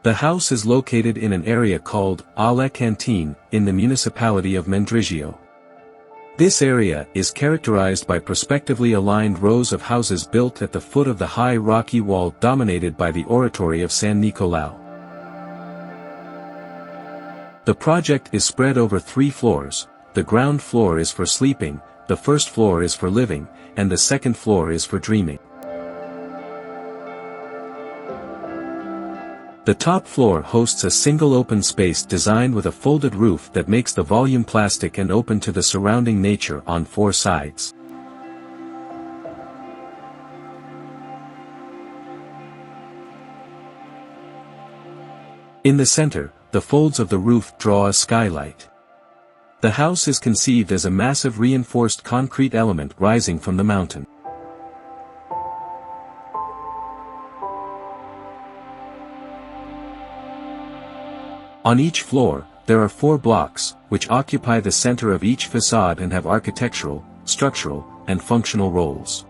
The house is located in an area called alle cantine in the municipality of Mendrisio. This area is characterized by prospectively aligned rows of houses built at the foot of the high rocky wall dominated by the oratory of San Nicolao. The project is spread over 3 floors. The ground floor is for sleeping, the first floor is for living, and the second floor is for dreaming. The top floor hosts a single open space designed with a folded roof that makes the volume plastic and open to the surrounding nature on 4 sides. In the center, the folds of the roof draw a skylight. The house is conceived as a massive reinforced concrete element rising from the mountain. On each floor, there are 4 blocks, which occupy the center of each facade and have architectural, structural, and functional roles.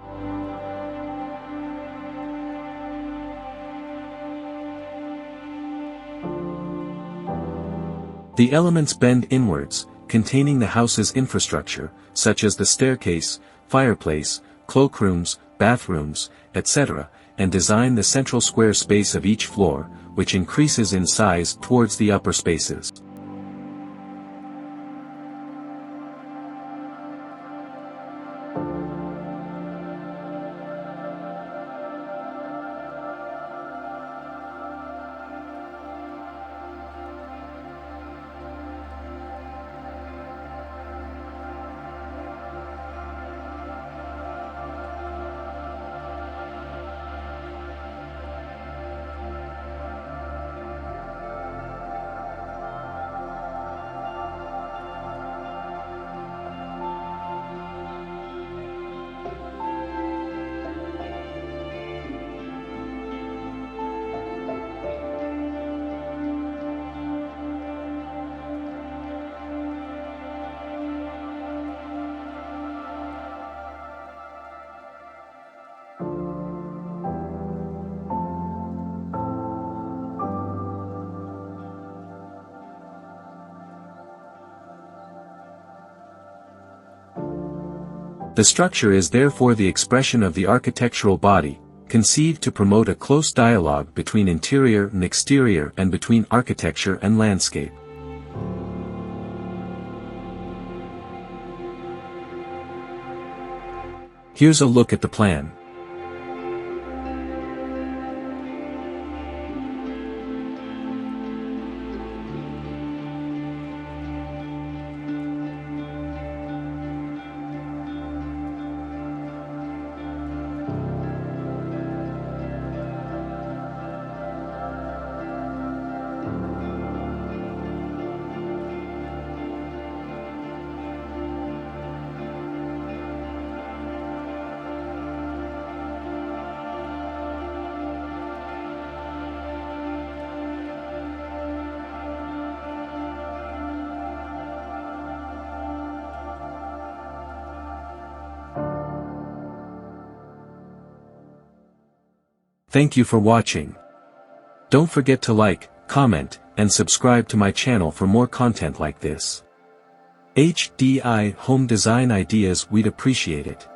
The elements bend inwards, containing the house's infrastructure, such as the staircase, fireplace, cloakrooms, bathrooms, etc., and design the central square space of each floor, which increases in size towards the upper spaces. The structure is therefore the expression of the architectural body, conceived to promote a close dialogue between interior and exterior and between architecture and landscape. Here's a look at the plan. Thank you for watching. Don't forget to like, comment, and subscribe to my channel for more content like this. HDI Home Design Ideas, we'd appreciate it.